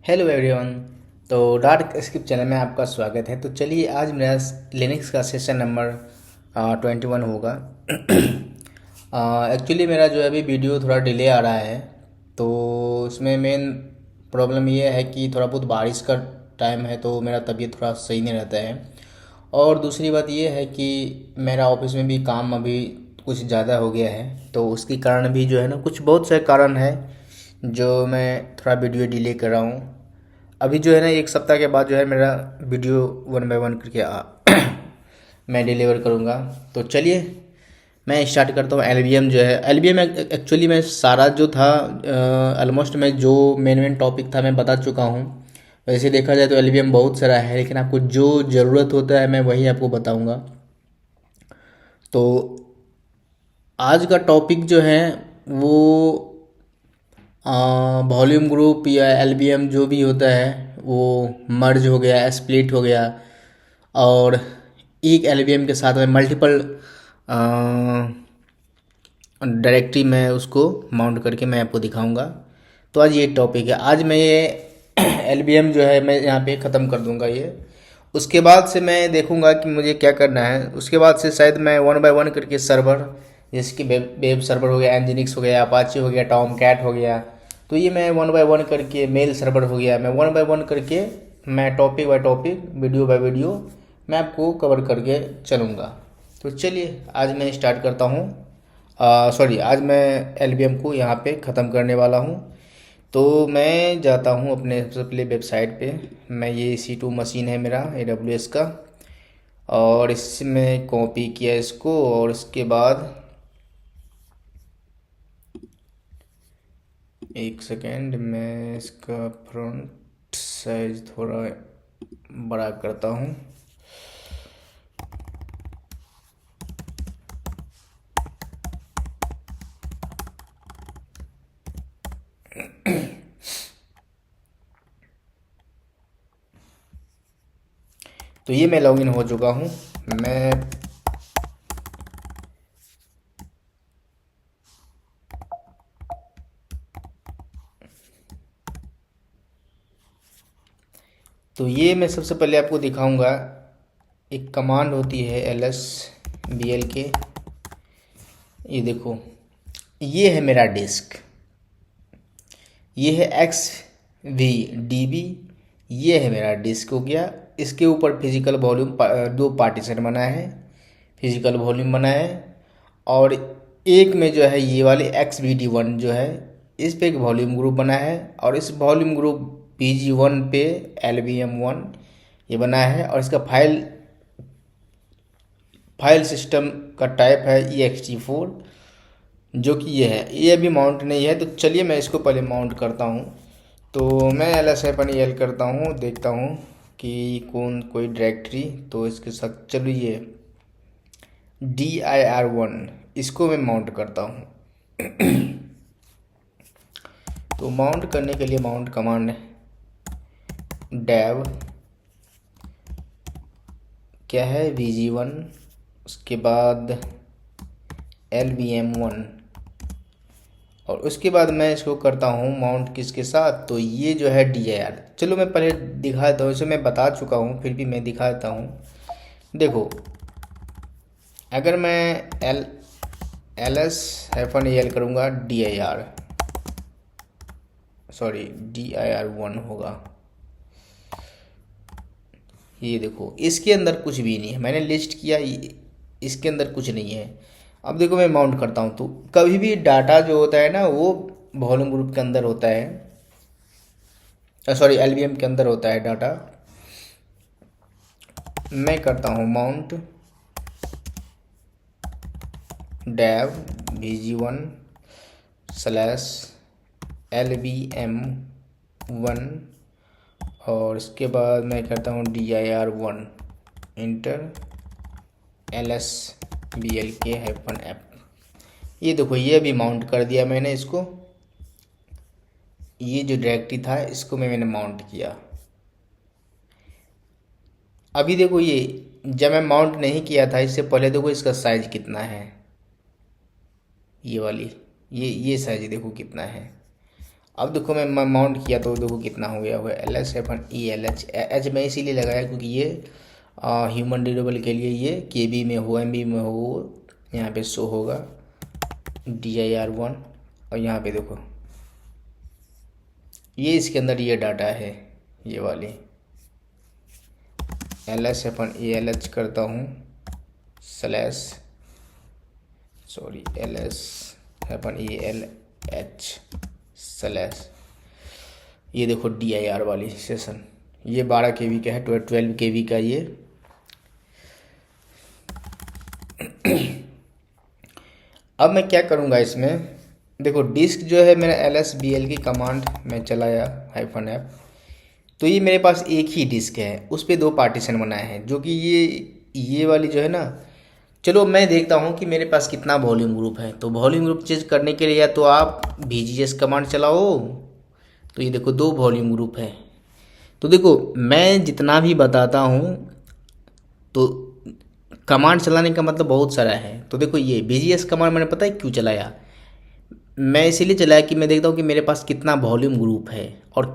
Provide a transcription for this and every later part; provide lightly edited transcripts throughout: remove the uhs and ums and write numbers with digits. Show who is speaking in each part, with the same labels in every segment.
Speaker 1: Hello everyone. तो dark skip channel में आपका स्वागत है। तो चलिए आज मेरा लिनक्स का सेशन नंबर 21 होगा। एक्चुअली मेरा जो है अभी वीडियो थोड़ा डिले आ रहा है। तो इसमें मेन प्रॉब्लम ये है कि थोड़ा बहुत बारिश का टाइम है तो मेरा तबीयत थोड़ा सही नहीं रहता है। और दूसरी बात ये है कि मेरा ऑफिस में भी काम अभी कुछ ज़्यादा हो गया है, तो उसके कारण भी जो है ना कुछ बहुत से कारण है जो मैं थोड़ा वीडियो डिले कर रहा हूँ। अभी जो है ना एक सप्ताह के बाद जो है मेरा वीडियो वन बाय वन करके मैं डिलीवर करूँगा। तो चलिए मैं स्टार्ट करता हूँ। एलबीएम जो है एलबीएम एक्चुअली मैं सारा जो था ऑलमोस्ट मैं जो मेन टॉपिक था मैं बता चुका हूँ। वैसे देखा जाए तो एलबीएम बहुत सारा है, लेकिन आपको जो ज़रूरत होता है मैं वही आपको बताऊँगा। तो आज का टॉपिक जो है वो वॉल्यूम ग्रुप या एलबीएम जो भी होता है वो मर्ज हो गया, स्प्लिट हो गया, और एक एलबीएम के साथ में मल्टीपल डायरेक्टरी में उसको माउंट करके मैं आपको दिखाऊंगा। तो आज ये टॉपिक है। आज मैं ये एलबीएम जो है मैं यहाँ पे ख़त्म कर दूंगा ये। उसके बाद से मैं देखूंगा कि मुझे क्या करना है। उसके बाद से शायद मैं वन बाय वन करके सर्वर, जैसे कि वेब सर्वर हो गया, एनजिनिक्स हो गया, अपाची हो गया, टॉम कैट हो गया, तो ये मैं वन बाय वन करके, मेल सर्वर हो गया, मैं वन बाय वन करके मैं topic by topic, video by video मैं आपको कवर करके चलूँगा। तो चलिए आज मैं स्टार्ट करता हूँ। सॉरी, आज मैं एलबीएम को यहाँ पे ख़त्म करने वाला हूँ। तो मैं जाता हूँ अपने सबसे पहले वेबसाइट पे। मैं ये C2 मशीन है मेरा AWS का, और इसमें कॉपी किया इसको, और इसके बाद एक सेकेंड मैं इसका फ्रंट साइज थोड़ा बड़ा करता हूँ। तो ये मैं लॉगिन हो चुका हूँ। मैं तो ये मैं सबसे पहले आपको दिखाऊंगा। एक कमांड होती है LSBLK। ये देखो, ये है मेरा डिस्क, ये है XVDB, ये है मेरा डिस्क हो गया। इसके ऊपर फिजिकल वॉल्यूम दो पार्टीशन बना है, फिजिकल वॉल्यूम बना है, और एक में जो है ये वाले XVD1 जो है इस पे एक वॉल्यूम ग्रुप बना है, और इस वॉल्यूम ग्रुप PG1 पे LBM1 ये बना है, और इसका फाइल सिस्टम का टाइप है ext4, जो कि ये है। ये अभी माउंट नहीं है, तो चलिए मैं इसको पहले माउंट करता हूँ। तो मैं LS-L करता हूँ, देखता हूँ कि कोई डायरेक्टरी, तो इसके साथ चलिए dir1 इसको मैं माउंट करता हूँ। तो माउंट करने के लिए माउंट कमांड डेव क्या है VG1, उसके बाद LBM1, और उसके बाद मैं इसको करता हूँ माउंट किसके साथ, तो ये जो है dir। चलो मैं पहले दिखा देता हूँ, इसे मैं बता चुका हूँ फिर भी मैं दिखा देता हूँ। देखो, अगर मैं LS-L करूँगा dir, सॉरी dir1 होगा। ये देखो, इसके अंदर कुछ भी नहीं है, मैंने लिस्ट किया, इसके अंदर कुछ नहीं है। अब देखो मैं माउंट करता हूँ, तो कभी भी डाटा जो होता है ना वो वॉल्यूम ग्रुप के अंदर होता है, सॉरी एलबीएम के अंदर होता है डाटा। मैं करता हूँ mount Dave VG1 slash LBM1, और इसके बाद मैं करता हूँ dir1 इंटर LSBLK-F। ये देखो, ये भी माउंट कर दिया मैंने इसको। ये जो डायरेक्टरी था इसको मैंने माउंट किया। अभी देखो, ये जब मैं माउंट नहीं किया था इससे पहले, देखो इसका साइज कितना है, ये वाली ये साइज देखो कितना है। अब देखो मैं माउंट किया तो देखो कितना हो गया हुआ L S F E L H H मैं इसीलिए लगाया क्योंकि ये ह्यूमन ड्यूरेबल के लिए ये के बी में हो एम बी में हो यहाँ पे शो होगा DIR1। और यहाँ पे देखो ये इसके अंदर ये डाटा है, ये वाली L S F E L H करता हूँ slash L S F E L H slash ये देखो DIR वाली सेशन, ये 12 KB का है, 12 KB का ये। अब मैं क्या करूँगा इसमें, देखो डिस्क जो है मेरा LSBL की कमांड में चलाया -F, तो ये मेरे पास एक ही डिस्क है, उस पर 2 पार्टीशन बनाए हैं, जो कि ये वाली जो है ना। चलो मैं देखता हूँ कि मेरे पास कितना वॉल्यूम ग्रुप है। तो वॉल्यूम ग्रुप चेंज करने के लिए या तो आप VGS कमांड चलाओ, तो ये देखो 2 वॉल्यूम ग्रुप है। तो देखो मैं जितना भी बताता हूँ तो कमांड चलाने का मतलब बहुत सारा है। तो देखो ये VGS कमांड मैंने पता है क्यों चलाया, मैं इसीलिए चलाया कि मैं देखता हूँ कि मेरे पास कितना वॉल्यूम ग्रुप है और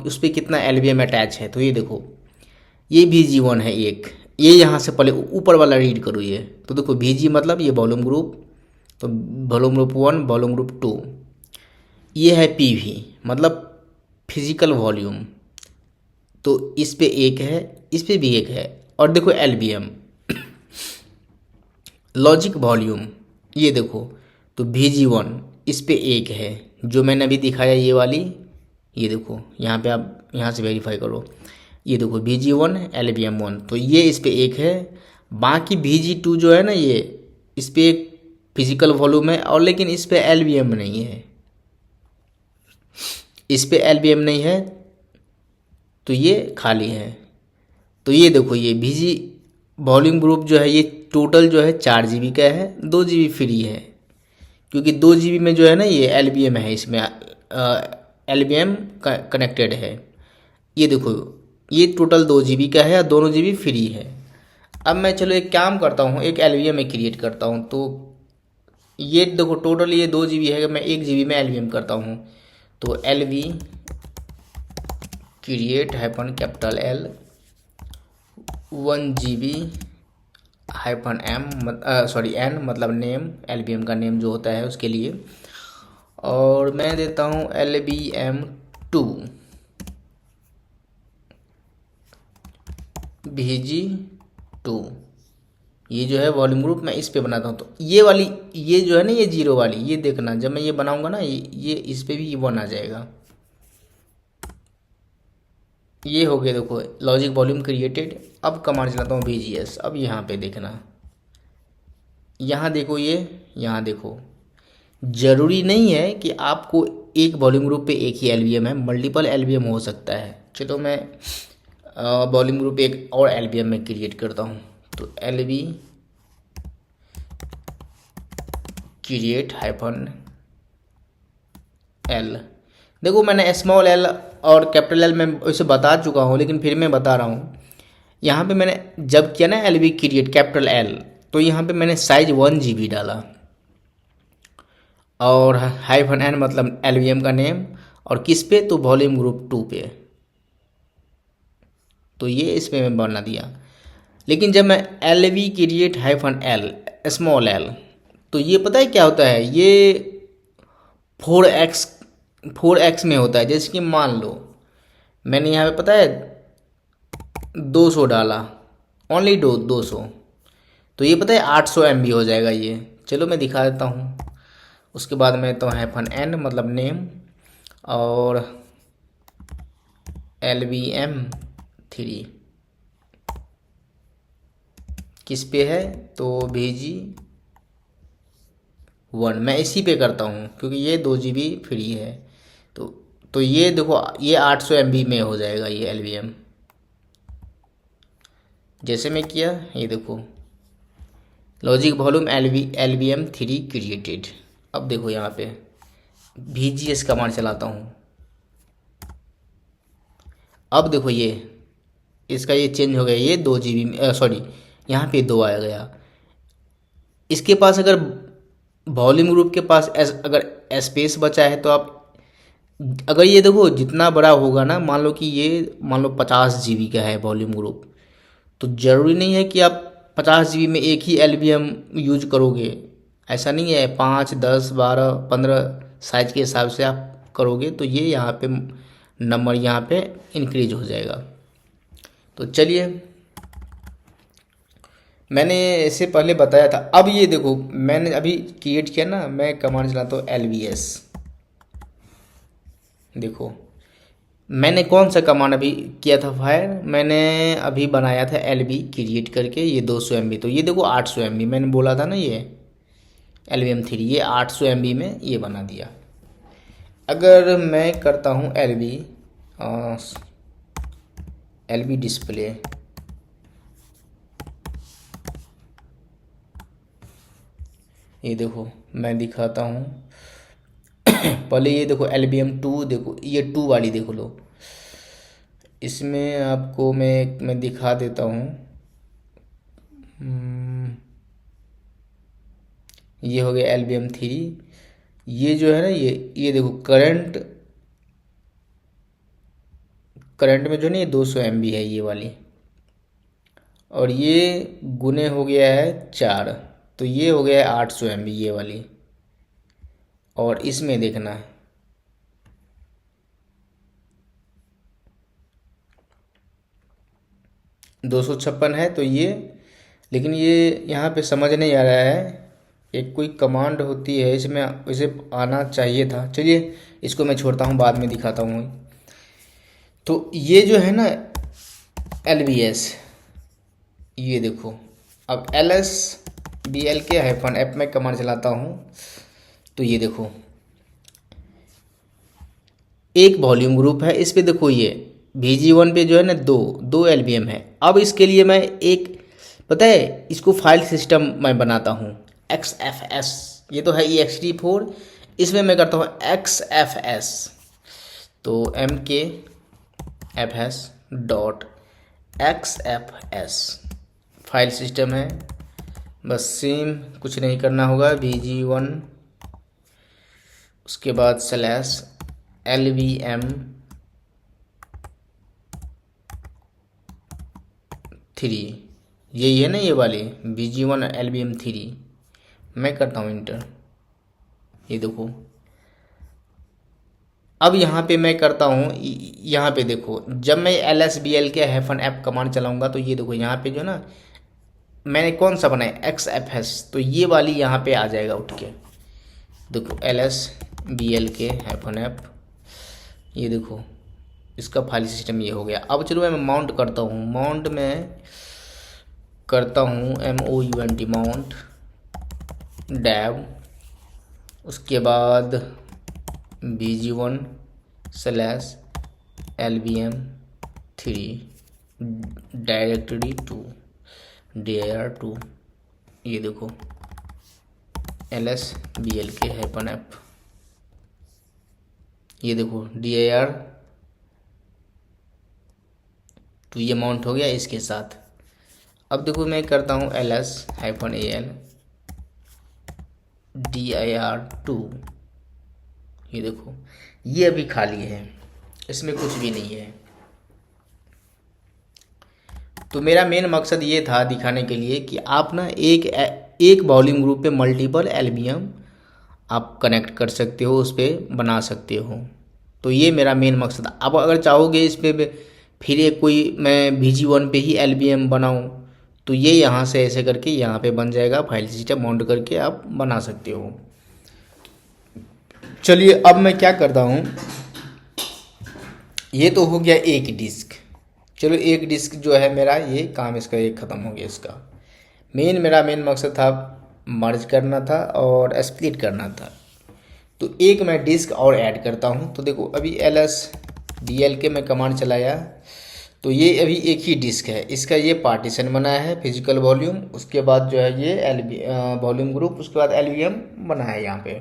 Speaker 1: उस पर कितना LVM अटैच है। तो ये देखो ये VG1 है एक, ये यहाँ से पहले ऊपर वाला रीड करो ये। तो देखो VG मतलब ये वॉल्यूम ग्रुप, तो वॉल्यूम ग्रुप 1 वॉल्यूम ग्रुप 2, ये है PV मतलब फिजिकल वॉल्यूम, तो इस पे एक है, इस पे भी एक है। और देखो LVM लॉजिक वॉल्यूम, ये देखो तो VG1 इस पे एक है, जो मैंने अभी दिखाया ये वाली, ये देखो यहाँ पे आप यहाँ से वेरीफाई करो, ये देखो VG1 LVM1, तो ये इस पे एक है। बाकी VG2 जो है ना ये इस पे एक फिजिकल वॉल्यूम है, और लेकिन इस पे LVM नहीं है, इस पे LVM नहीं है, तो ये खाली है। तो ये देखो ये VG वॉल्यूम ग्रुप जो है ये टोटल जो है 4 GB का है, 2 GB फ्री है, क्योंकि 2 GB में जो है ना ये LVM है, इसमें LVM कनेक्टेड है। ये देखो ये टोटल 2 GB का है, दोनों GB फ्री है। अब मैं चलो एक काम करता हूँ, एक LVM में क्रिएट करता हूँ। तो ये देखो टोटल ये 2 GB है, मैं 1 GB में LVM करता हूँ। तो LV create -L 1 GB -M N मतलब नेम, LVM का नेम जो होता है उसके लिए। और मैं देता हूँ LVM2 VG2, ये जो है वॉल्यूम ग्रुप मैं इस पे बनाता हूँ। तो ये वाली ये जो है ना ये 0 वाली, ये देखना जब मैं ये बनाऊंगा ना ये इस पे भी 1 आ जाएगा। ये हो गया देखो लॉजिक वॉल्यूम क्रिएटेड। अब कमांड चलाता हूँ VGS। अब यहाँ पे देखना, यहाँ देखो यहाँ देखो, ज़रूरी नहीं है कि आपको एक वॉल्यूम ग्रुप पे एक ही LVM है, मल्टीपल LVM हो सकता है। चलो मैं वॉल्यूम ग्रुप एक और LVM में क्रिएट करता हूँ। तो LV क्रिएट -L, देखो मैंने स्मॉल l और कैपिटल L में उसे बता चुका हूँ, लेकिन फिर मैं बता रहा हूँ। यहाँ पे मैंने जब किया ना LV क्रिएट कैपिटल L, तो यहाँ पे मैंने साइज 1 GB डाला, और -N मतलब LVM का नेम, और किस पे, तो वॉल्यूम ग्रुप 2 पे। तो ये इस पे मैं बना दिया। लेकिन जब मैं LV create -L small l, तो ये पता है क्या होता है, ये 4x में होता है। जैसे कि मान लो मैंने यहाँ पे पता है 200 डाला, ओनली 200, तो ये पता है 800 MB हो जाएगा ये। चलो मैं दिखा देता हूँ। उसके बाद मैं तो -N मतलब नेम, और LVM3 किस पे है, तो VG1 मैं इसी पे करता हूँ क्योंकि ये 2 GB फ्री है। तो ये देखो ये 800 MB में हो जाएगा ये LVM। जैसे मैं किया ये देखो लॉजिक वॉल्यूम LVM3 क्रिएटेड। अब देखो यहाँ पे VGS कमांड चलाता हूँ। अब देखो ये इसका ये चेंज हो गया, ये 2 GB यहाँ पे 2 आ गया। इसके पास अगर वॉल्यूम ग्रुप के पास अगर स्पेस बचा है तो आप अगर ये देखो जितना बड़ा होगा ना, मान लो कि ये मान लो 50 GB का है वॉल्यूम ग्रुप, तो ज़रूरी नहीं है कि आप 50 GB में एक ही एलबीएम यूज करोगे। ऐसा नहीं है, 5, 10, 12, 15 साइज के हिसाब से आप करोगे तो ये यहाँ पे नंबर यहाँ पे इंक्रीज हो जाएगा। तो चलिए, मैंने इससे पहले बताया था। अब ये देखो मैंने अभी क्रिएट किया ना, मैं कमांड चलाता हूँ LVS। देखो मैंने कौन सा कमांड अभी किया था फायर, मैंने अभी बनाया था LV क्रिएट करके, ये 200 MB। तो ये देखो 800 MB मैंने बोला था ना, ये LVM3 ये 800 MB में ये बना दिया। अगर मैं करता हूँ LV डिस्प्ले, ये देखो मैं दिखाता हूँ। पहले ये देखो LBM2, देखो ये 2 वाली देखो लो, इसमें आपको मैं दिखा देता हूँ। ये हो गया LBM3। ये जो है ना, ये देखो करंट में जो नहीं 200 MB है ये वाली, और ये गुने हो गया है 4, तो ये हो गया है 800 MB ये वाली। और इसमें देखना 256 है, तो ये, लेकिन ये यहाँ पे समझ नहीं आ रहा है। एक कोई कमांड होती है इसमें, इसे आना चाहिए था। चलिए इसको मैं छोड़ता हूँ, बाद में दिखाता हूँ। तो ये जो है ना LVS, ये देखो अब LSBLK-F में कमांड चलाता हूँ, तो ये देखो एक वॉल्यूम ग्रुप है, इस पे देखो ये VG1 पे जो है ना दो LBM है। अब इसके लिए मैं एक, पता है, इसको फाइल सिस्टम मैं बनाता हूँ XFS। ये तो है ext4, इसमें मैं करता हूँ XFS। तो MKFS dot XFS file system है, बस सेम कुछ नहीं करना होगा। VG1 उसके बाद स्लैश LVM3, यही है ना ये वाली VG1 LVM3। मैं करता हूँ इंटर, ये देखो। अब यहाँ पे मैं करता हूँ, यहाँ पे देखो जब मैं LSBLK-F कमांड चलाऊंगा तो ये देखो यहाँ पे जो ना मैंने कौन सा बनाया XFS, तो ये वाली यहाँ पे आ जाएगा उठ के। देखो LSBLK-F, ये देखो इसका फाइल सिस्टम ये हो गया। अब चलो मैं माउंट करता हूँ, माउंट में करता हूँ MOUNT माउंट डैब, उसके बाद VG1 slash LVM3 directory 2 dir2, ये देखो LSBLK-F, ये देखो dir, तो ये माउंट हो गया इसके साथ। अब देखो मैं करता हूँ LS-AL dir2, ये देखो ये अभी खाली है, इसमें कुछ भी नहीं है। तो मेरा मेन मकसद ये था दिखाने के लिए कि आप ना एक वॉल्यूम ग्रुप पे मल्टीपल LBM आप कनेक्ट कर सकते हो, उस पर बना सकते हो। तो ये मेरा मेन मकसद। अब अगर चाहोगे इस पर फिर एक कोई मैं VG1 पे ही LBM बनाऊँ, तो ये यहाँ से ऐसे करके यहाँ पे बन जाएगा, फाइल सिस्टम माउंट करके आप बना सकते हो। चलिए अब मैं क्या करता हूँ, ये तो हो गया एक डिस्क। चलो एक डिस्क जो है मेरा, ये काम इसका एक ख़त्म हो गया। इसका मेरा मेन मकसद था मर्ज करना था और स्प्लिट करना था। तो एक मैं डिस्क और ऐड करता हूँ। तो देखो अभी LSBLK में कमांड चलाया, तो ये अभी एक ही डिस्क है, इसका ये पार्टीशन बनाया है फिजिकल वॉल्यूम, उसके बाद जो है ये वॉल्यूम ग्रुप, उसके बाद LVM बना है यहाँ पे।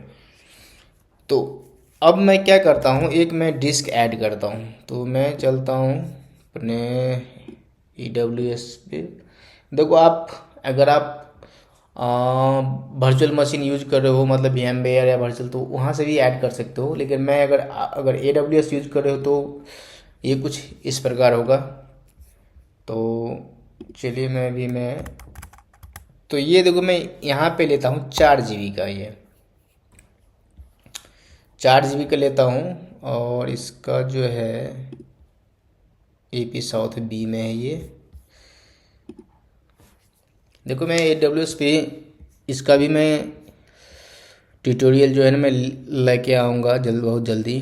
Speaker 1: तो अब मैं क्या करता हूँ, एक मैं डिस्क ऐड करता हूँ। तो मैं चलता हूँ अपने EWS पे। देखो आप अगर आप वर्चुअल मशीन यूज कर रहे हो, मतलब VMware या वर्चुअल, तो वहाँ से भी ऐड कर सकते हो। लेकिन मैं अगर अगर AWS यूज कर रहे हो तो ये कुछ इस प्रकार होगा। तो चलिए मैं तो ये देखो, मैं यहाँ पे लेता हूँ 4 GB का, ये 4 GB का लेता हूँ। और इसका जो है AP साउथ B में है ये। देखो मैं AWS पे इसका भी मैं ट्यूटोरियल जो है ना मैं लेके आऊँगा बहुत जल्दी।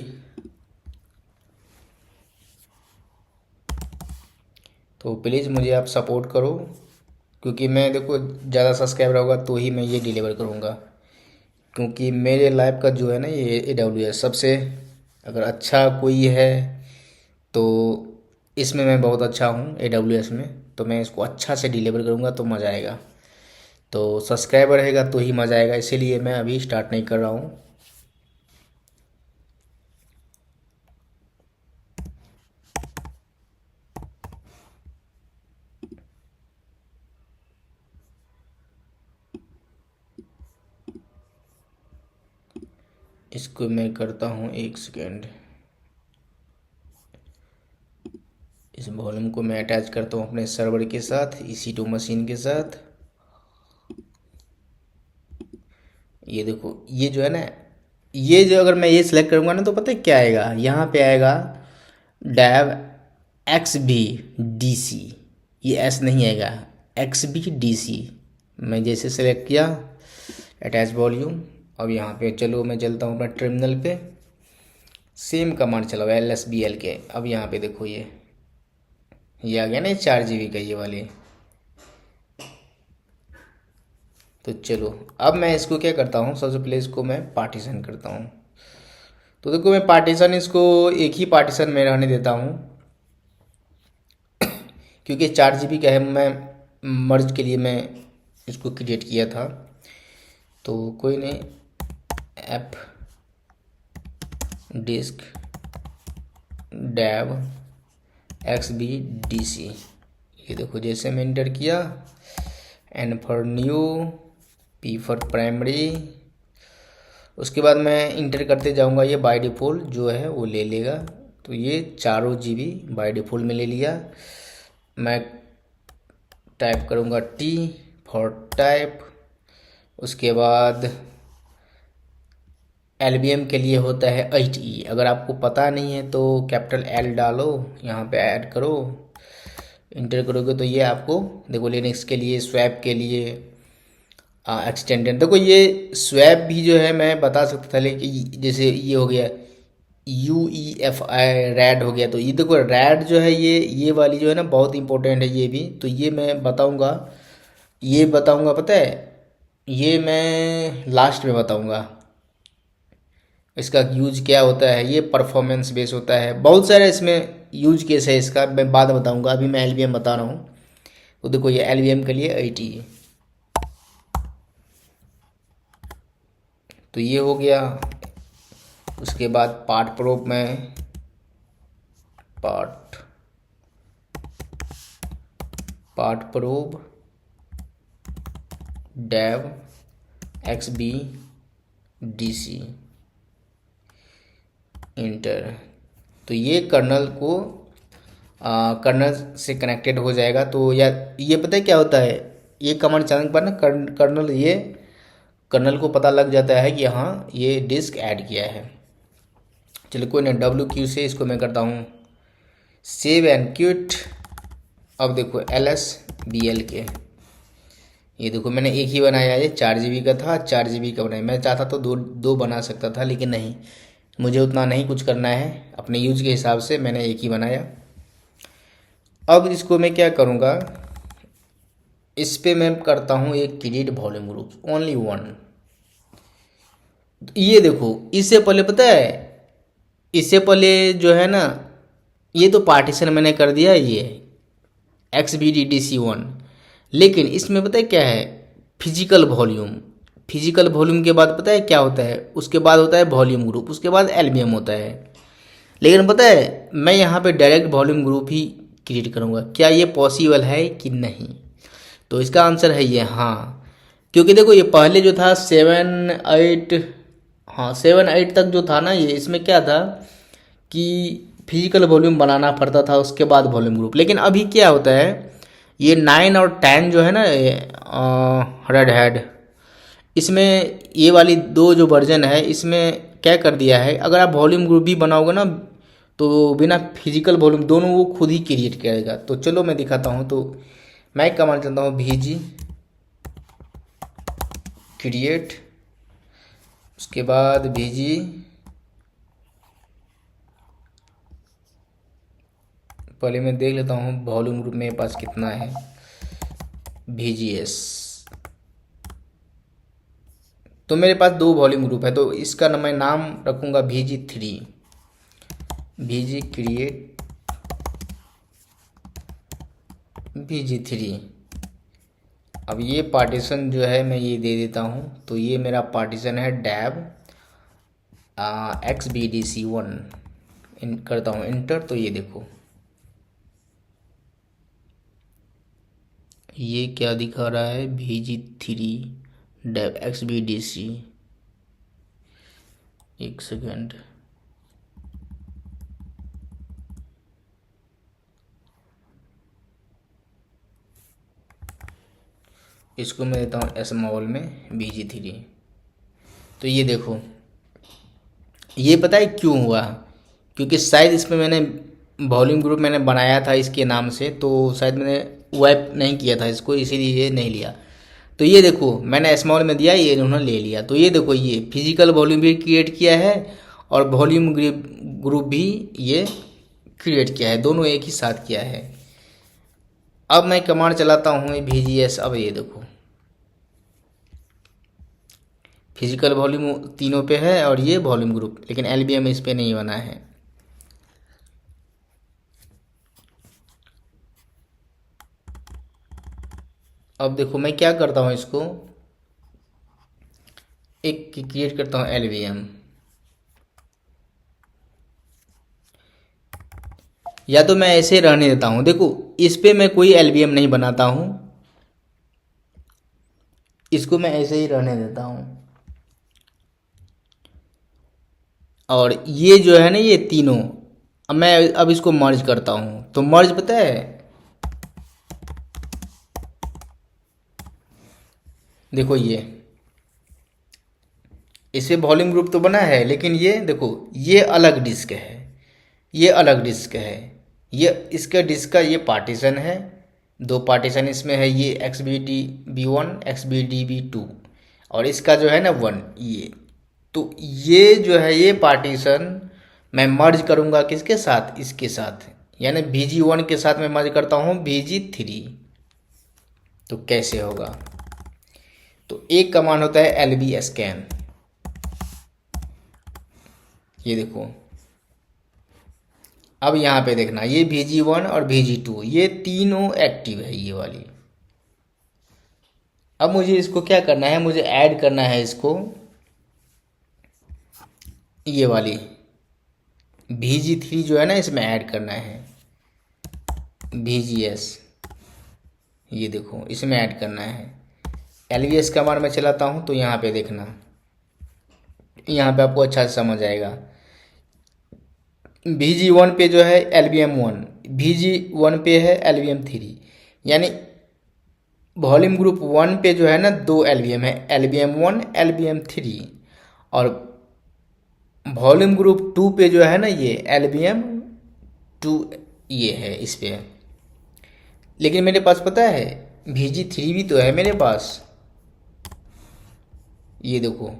Speaker 1: तो प्लीज़ मुझे आप सपोर्ट करो, क्योंकि मैं देखो ज़्यादा सब्सक्राइबर होगा तो ही मैं ये डिलीवर करूँगा। क्योंकि मेरे लाइफ का जो है ना ये AWS सबसे अगर अच्छा कोई है तो इसमें मैं बहुत अच्छा हूँ AWS में। तो मैं इसको अच्छा से डिलीवर करूँगा तो मज़ा आएगा। तो सब्सक्राइबर रहेगा तो ही मज़ा आएगा, इसीलिए मैं अभी स्टार्ट नहीं कर रहा हूँ। इसको मैं करता हूँ 1 सेकेंड। इस वॉल्यूम को मैं अटैच करता हूँ अपने सर्वर के साथ, EC2 मशीन के साथ। ये देखो ये जो है ना, ये जो अगर मैं ये सिलेक्ट करूँगा ना तो पता है क्या आएगा, यहाँ पे आएगा डैव XB DC। ये S नहीं आएगा, XB DC। मैं जैसे सेलेक्ट किया अटैच वॉल्यूम, अब यहाँ पे चलो मैं चलता हूँ अपना टर्मिनल पे, सेम कमांड चलाओ LSBL के। अब यहाँ पे देखो ये आ गया ना 4 GB का ये वाले। तो चलो अब मैं इसको क्या करता हूँ, सबसे पहले इसको मैं पार्टीशन करता हूँ। तो देखो मैं पार्टीशन इसको एक ही पार्टीशन में रहने देता हूँ, क्योंकि 4 GB का है। मैं मर्ज के लिए मैं इसको क्रिएट किया था, तो कोई नहीं। ऐप डिस्क डैव XBDC, ये देखो जैसे मैं इंटर किया, N for new, P for primary. उसके बाद मैं इंटर करते जाऊंगा, ये बाय डिफ़ॉल्ट जो है वो ले लेगा। तो ये 4 GB बाय डिफ़ॉल्ट में ले लिया। मैं टाइप करूंगा T फॉर टाइप। उसके बाद LBM के लिए होता है 8E। अगर आपको पता नहीं है तो कैपिटल L डालो, यहाँ पे ऐड करो, इंटर करोगे तो ये आपको देखो लिनक्स के लिए, स्वैप के लिए एक्सटेंडेड। देखो ये स्वैप भी जो है मैं बता सकता था, लेकिन जैसे ये हो गया UEFI रैड हो गया। तो ये देखो रैड जो है ये वाली जो है ना बहुत इंपॉर्टेंट है ये भी। तो ये मैं बताऊंगा, ये बताऊंगा पता है, ये मैं लास्ट में बताऊंगा इसका यूज क्या होता है। ये परफॉर्मेंस बेस होता है, बहुत सारे इसमें यूज केस है, इसका मैं बाद बताऊंगा। अभी मैं LBM बता रहा हूँ। तो देखो ये LBM के लिए 8E। तो ये हो गया। उसके बाद पार्ट प्रोब में part probe dive XBDC inter. तो ये कर्नल को कर्नल से कनेक्टेड हो जाएगा। तो या ये पता है क्या होता है, ये कमांड चलाने के बाद ना कर्नल को पता लग जाता है कि हाँ ये डिस्क ऐड किया है। चलो कोई ना, WQ से इसको मैं करता हूँ सेव एंड क्विट। अब देखो LSBL के, ये देखो मैंने एक ही बनाया, ये 4 GB का था, 4 GB का बनाया। मैं चाहता तो दो बना सकता था, लेकिन नहीं, मुझे उतना नहीं कुछ करना है, अपने यूज के हिसाब से मैंने एक ही बनाया। अब इसको मैं क्या करूँगा, इस पे मैं करता हूँ एक create volume group, only one. ये देखो इससे पहले पता है, इससे पहले जो है ना ये तो पार्टीशन मैंने कर दिया ये XBDC1। लेकिन इसमें पता है क्या है, फिजिकल वॉल्यूम। फिजिकल वॉल्यूम के बाद पता है क्या होता है, उसके बाद होता है वॉल्यूम ग्रुप, उसके बाद LBM होता है। लेकिन पता है मैं यहाँ पे डायरेक्ट वॉल्यूम ग्रुप ही क्रिएट करूँगा। क्या ये पॉसिबल है कि नहीं? तो इसका आंसर है ये हाँ। क्योंकि देखो ये पहले जो था 7 8, हाँ 7 8 तक जो था ना, ये इसमें क्या था कि फिजिकल वॉल्यूम बनाना पड़ता था, उसके बाद वॉल्यूम ग्रुप। लेकिन अभी क्या होता है, ये 9 और 10 जो है ना, रेड हेड, इसमें ये वाली दो जो वर्जन है, इसमें क्या कर दिया है, अगर आप वॉल्यूम ग्रुप भी बनाओगे ना, तो बिना फिजिकल वॉल्यूम दोनों वो खुद ही क्रिएट करेगा। तो चलो मैं दिखाता हूँ। तो मैं कमांड चलता हूँ VG क्रिएट, उसके बाद VG पहले मैं देख लेता हूँ वॉल्यूम ग्रुप मेरे पास कितना है। VGS, तो मेरे पास दो वॉल्यूम ग्रुप है, तो इसका मैं नाम रखूँगा VG3। VG create VG3। अब ये पार्टीशन जो है मैं ये दे देता हूँ, तो ये मेरा पार्टीशन है डैब XBDC1। इन करता हूँ इंटर, तो ये देखो ये क्या दिखा रहा है, VG3 डैब XBDC। एक सेकेंड, इसको मैं देता हूँ स्मॉल में VG3। तो ये देखो, ये पता है क्यों हुआ, क्योंकि शायद इसमें मैंने वॉल्यूम ग्रुप मैंने बनाया था इसके नाम से, तो शायद मैंने वाइप नहीं किया था इसको, इसीलिए ये नहीं लिया। तो ये देखो मैंने स्मॉल में दिया, ये इन्होंने ले लिया। तो ये देखो ये फिजिकल वॉल्यूम भी क्रिएट किया है और वॉल्यूम ग्रुप भी ये क्रिएट किया है, दोनों एक ही साथ किया है। अब मैं कमांड चलाता हूँ VGS। अब ये देखो फिजिकल वॉल्यूम तीनों पे है और ये वॉल्यूम ग्रुप, लेकिन LBM इस पे नहीं बना है। अब देखो मैं क्या करता हूँ, इसको एक क्रिएट करता हूँ LBM, या तो मैं ऐसे रहने देता हूँ। देखो इस पे मैं कोई LBM नहीं बनाता हूँ, इसको मैं ऐसे ही रहने देता हूँ। और ये जो है ना ये तीनों, अब मैं अब इसको मर्ज करता हूँ। तो मर्ज पता है, देखो ये इससे वॉल्यूम ग्रुप तो बना है, लेकिन ये देखो ये अलग डिस्क है, ये अलग डिस्क है, ये इसका डिस्क का ये पार्टीशन है, दो पार्टीशन इसमें है, ये XBDB1 XBDB2 और इसका जो है ना 1 ये। तो ये जो है ये पार्टीशन मैं मर्ज करूँगा किसके साथ, इसके साथ, यानी VG1 के साथ मैं मर्ज करता हूँ VG3। तो कैसे होगा, तो एक कमांड होता है LB स्कैन। ये देखो अब यहाँ पे देखना, ये VG1 और VG2 ये तीनों एक्टिव है ये वाली। अब मुझे इसको क्या करना है, मुझे ऐड करना है इसको, ये वाली VG3 जो है ना इसमें ऐड करना है VGS। ये देखो इसमें ऐड करना है। LVS कमांड में चलाता हूँ, तो यहाँ पे देखना, यहाँ पे आपको अच्छा से समझ आएगा। VG1 पे जो है LBM1, VG1 पे है LBM3, यानी वॉल्यूम ग्रुप 1 पे जो है ना दो LBM है, LBM1 LBM3, और वॉल्यूम ग्रुप 2 पे जो है ना ये LBM2 ये है इस पे। लेकिन मेरे पास पता है VG3 भी तो है मेरे पास, ये देखो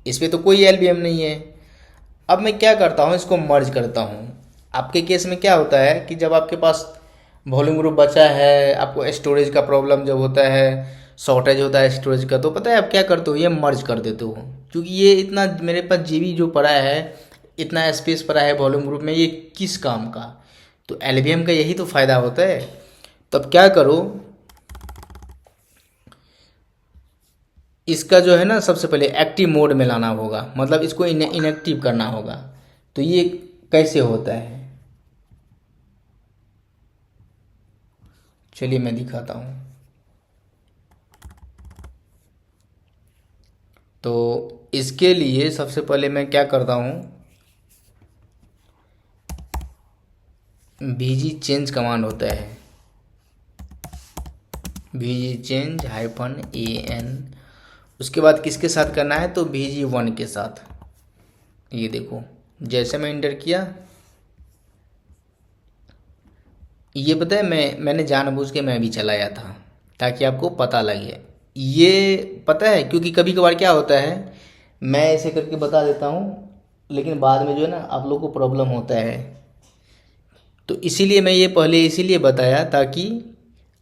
Speaker 1: इस पे तो कोई LBM नहीं है। अब मैं क्या करता हूँ, इसको मर्ज करता हूँ। आपके केस में क्या होता है कि जब आपके पास वॉल्यूम ग्रुप बचा है, आपको स्टोरेज का प्रॉब्लम जब होता है, शॉर्टेज होता है स्टोरेज का, तो पता है आप क्या करते हो, ये मर्ज कर देते हो। क्योंकि ये इतना मेरे पास जीबी जो पड़ा है, इतना स्पेस पड़ा है वॉल्यूम ग्रुप में, ये किस काम का। तो LBM का यही तो फ़ायदा होता है। तब क्या करो, इसका जो है ना सबसे पहले एक्टिव मोड में लाना होगा, मतलब इसको इनएक्टिव करना होगा। तो ये कैसे होता है, चलिए मैं दिखाता हूँ। तो इसके लिए सबसे पहले मैं क्या करता हूँ, VG चेंज कमांड होता है, VG चेंज -an। उसके बाद किसके साथ करना है, तो VG1 के साथ। ये देखो जैसे मैं इंटर किया, ये पता है मैंने जानबूझ के मैं भी चलाया था ताकि आपको पता लगे। ये पता है क्योंकि कभी कभार क्या होता है, मैं ऐसे करके बता देता हूँ लेकिन बाद में जो है ना आप लोग को प्रॉब्लम होता है। तो इसीलिए मैं ये पहले इसीलिए बताया ताकि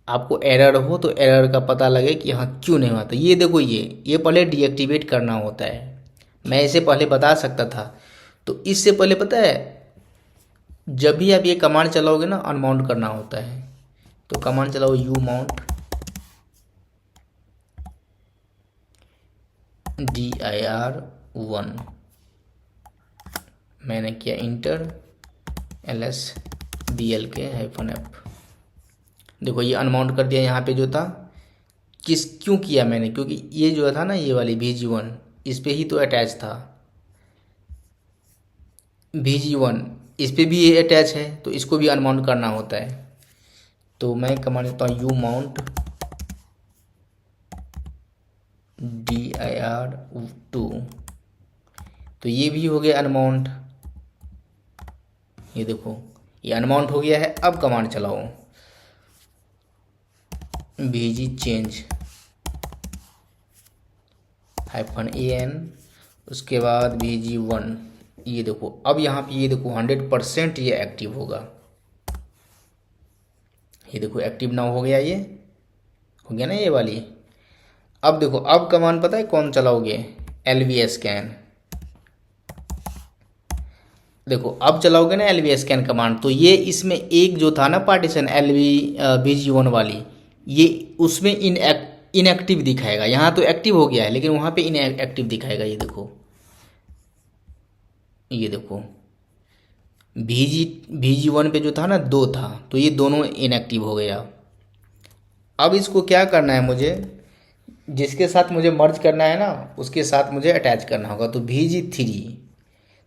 Speaker 1: आपको एरर हो तो एरर का पता लगे कि हाँ क्यों नहीं होता। ये देखो ये पहले डीएक्टिवेट करना होता है, मैं इसे पहले बता सकता था। तो इससे पहले पता है जब भी आप ये कमांड चलाओगे ना अनमाउंट करना होता है। तो कमांड चलाओ umount dir1, मैंने किया इंटर LSBL के -f। देखो ये अनमाउंट कर दिया। यहाँ पे जो था क्यों किया मैंने, क्योंकि ये जो था ना ये वाली VG1 इस पे ही तो अटैच था, VG1 इस पे भी ये अटैच है तो इसको भी अनमाउंट करना होता है। तो मैं कमांड देता हूँ umount dir2, तो ये भी हो गया अनमाउंट। ये देखो ये अनमाउंट हो गया है। अब कमांड चलाओ VG चेंज -an, उसके बाद VG1। ये देखो अब यहाँ पे ये देखो 100% ये एक्टिव होगा। ये देखो एक्टिव नाउ हो गया, ये हो गया ना ये वाली। अब देखो अब कमांड पता है कौन चलाओगे, LV स्कैन। देखो अब चलाओगे ना LV स्कैन कमांड, तो ये इसमें एक जो था ना पार्टीशन LV VG1 वाली, ये उसमें इनएक्टिव दिखाएगा। यहाँ तो एक्टिव हो गया है लेकिन वहाँ पे इनएक्टिव दिखाएगा। ये देखो ये देखो VG1 पे जो था ना 2 था तो ये दोनों इनएक्टिव हो गया। अब इसको क्या करना है मुझे, जिसके साथ मुझे मर्ज करना है ना उसके साथ मुझे अटैच करना होगा। तो VG3,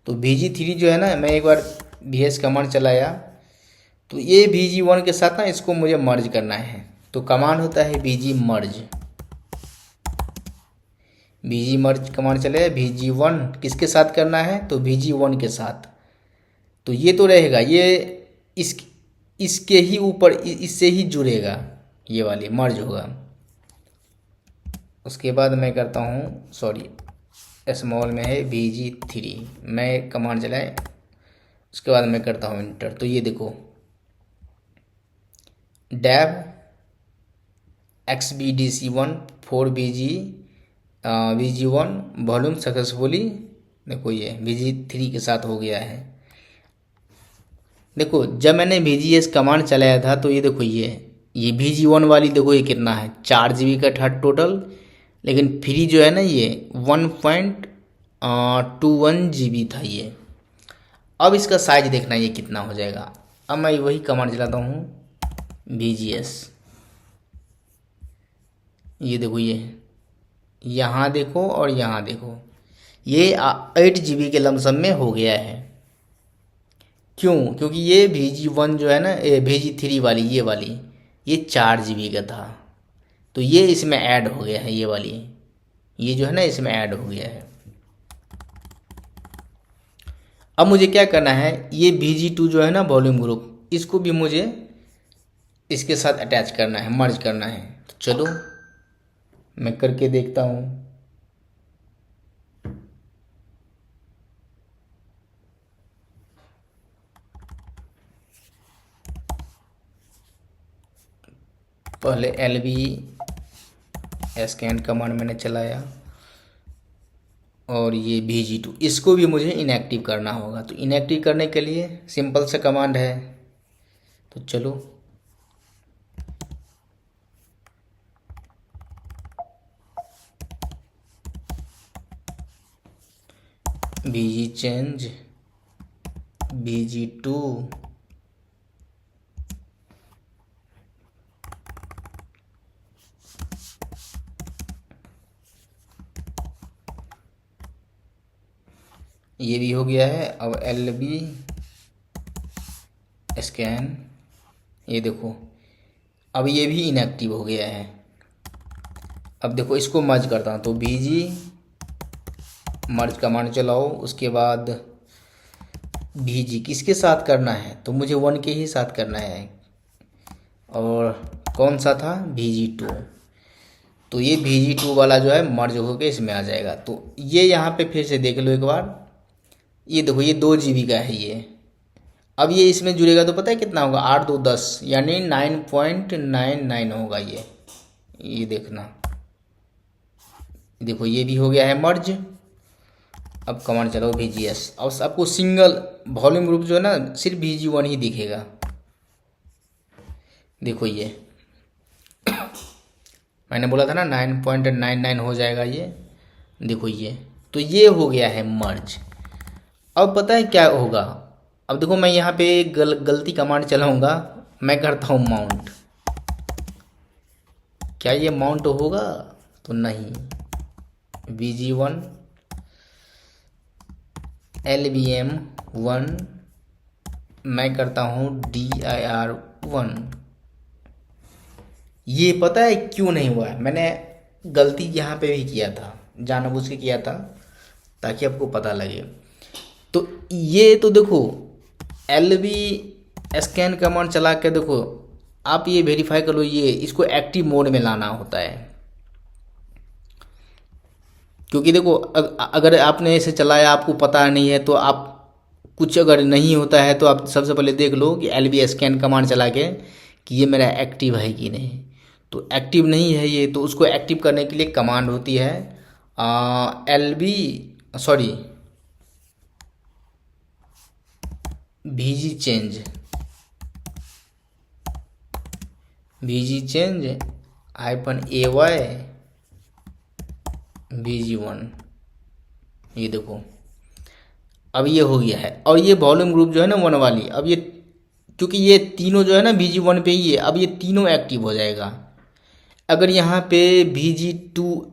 Speaker 1: तो VG3 जो है ना मैं एक बार VS कमांड चलाया तो ये VG1 के साथ ना इसको मुझे मर्ज करना है। तो कमांड होता है VG मर्ज। VG मर्ज कमांड चले, VG1 किसके साथ करना है, तो VG1 के साथ। तो ये तो रहेगा, ये इसके ही ऊपर इससे ही जुड़ेगा, ये वाली मर्ज होगा। उसके बाद मैं करता हूँ, सॉरी स्मॉल में है VG3, मैं कमांड चलाए उसके बाद मैं करता हूँ इंटर। तो ये देखो dab XBDC1 4VG VG1 volume successfully, देखो ये VG3 के साथ हो गया है। देखो जब मैंने VGS कमांड चलाया था तो ये देखो ये VG1 वाली देखो ये कितना है, 4 GB का था टोटल, लेकिन फ्री जो है ना ये 1.21 GB था ये। अब इसका साइज देखना ये कितना हो जाएगा। अब मैं वही कमांड चलाता हूँ VGS, ये देखो ये यहाँ देखो और यहाँ देखो ये 8 GB के लमसम में हो गया है। क्यों, क्योंकि ये VG1 जो है ना VG3 वाली ये वाली ये 4 GB का था तो ये इसमें ऐड हो गया है, ये वाली ये जो है ना इसमें ऐड हो गया है। अब मुझे क्या करना है, ये VG2 जो है ना वॉल्यूम ग्रुप, इसको भी मुझे इसके साथ अटैच करना है, मर्ज करना है। तो चलो मैं करके देखता हूँ। पहले LV स्कैन कमांड मैंने चलाया और ये VG2 इसको भी मुझे इनएक्टिव करना होगा। तो इनएक्टिव करने के लिए सिंपल सा कमांड है, तो चलो VG चेंज VG2 ये भी हो गया है। अब LB स्कैन, ये देखो अब ये भी इनएक्टिव हो गया है। अब देखो इसको मर्ज करता हूँ, तो VG मर्ज कमांड चलाओ, उसके बाद VG किसके साथ करना है, तो मुझे 1 के ही साथ करना है। और कौन सा था, VG2। तो ये VG2 वाला जो है मर्ज होके इसमें आ जाएगा। तो ये यहाँ पे फिर से देख लो एक बार, ये देखो ये 2 GB का है ये। अब ये इसमें जुड़ेगा तो पता है कितना होगा, 8 2 10 यानी 9.99 होगा ये देखना। देखो ये भी हो गया है मर्ज। अब कमांड चलाओ VGS। अब आपको सिंगल वॉल्यूम ग्रुप जो है ना सिर्फ VG1 ही दिखेगा। देखो ये मैंने बोला था ना 9.99 हो जाएगा ये। देखो ये, तो ये हो गया है मर्ज। अब पता है क्या होगा, अब देखो मैं यहाँ पे गलती कमांड चलाऊंगा, मैं करता हूँ माउंट। क्या ये माउंट होगा, तो नहीं। VG1 LBM1 मैं करता हूँ DIR1। ये पता है क्यों नहीं हुआ है, मैंने गलती यहाँ पे भी किया था, जानबूझ के किया था ताकि आपको पता लगे। तो ये तो देखो LB स्कैन कमांड चला के देखो आप ये वेरीफाई कर लो, ये इसको एक्टिव मोड में लाना होता है। क्योंकि देखो अगर आपने इसे चलाया आपको पता नहीं है, तो आप कुछ अगर नहीं होता है तो आप सबसे पहले देख लो कि LB स्कैन कमांड चला के कि ये मेरा एक्टिव है कि नहीं। तो एक्टिव नहीं है ये, तो उसको एक्टिव करने के लिए कमांड होती है VG चेंज -AY VG1। ये देखो अब ये हो गया है। और ये वॉल्यूम ग्रुप जो है ना 1 वाली, अब ये क्योंकि ये तीनों जो है ना VG1 पे ही है, अब ये तीनों एक्टिव हो जाएगा। अगर यहाँ पे VG2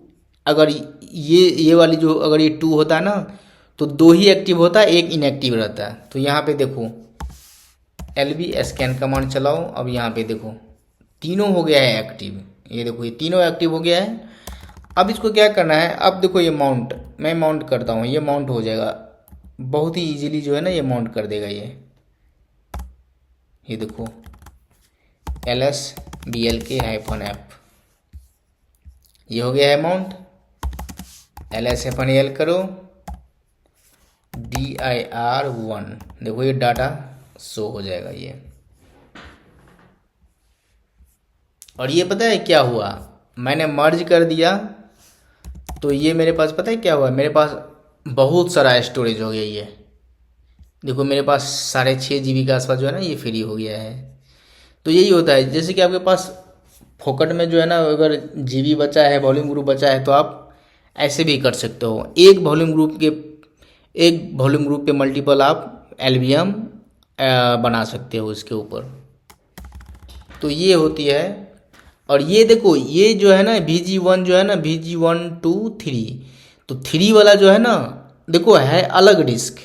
Speaker 1: अगर ये वाली जो अगर ये 2 होता है ना तो 2 ही एक्टिव होता है, 1 इनएक्टिव रहता है। तो यहाँ पे देखो LB स्कैन कमांड चलाओ, अब यहाँ पे देखो तीनों हो गया है एक्टिव। ये देखो ये तीनों एक्टिव हो गया है। अब इसको क्या करना है, अब देखो ये माउंट, मैं माउंट करता हूँ, ये माउंट हो जाएगा बहुत ही इजीली जो है ना, ये माउंट कर देगा ये देखो LSBLK-F, ये हो गया है माउंट। LS-L करो DIR1, देखो ये डाटा शो हो जाएगा ये। और ये पता है क्या हुआ, मैंने मर्ज कर दिया तो ये मेरे पास पता है क्या हुआ, मेरे पास बहुत सारा स्टोरेज हो गया ये। देखो मेरे पास 6.5 GB के आसपास जो है ना ये फ्री हो गया है। तो यही होता है, जैसे कि आपके पास फोकट में जो है ना अगर GB बचा है, वॉल्यूम ग्रुप बचा है, तो आप ऐसे भी कर सकते हो। एक वॉल्यूम ग्रुप पे मल्टीपल आप LBM बना सकते हो इसके ऊपर। तो ये होती है। और ये देखो ये जो है ना VG1 जो है ना VG1 2 3, तो 3 वाला जो है ना देखो है अलग डिस्क।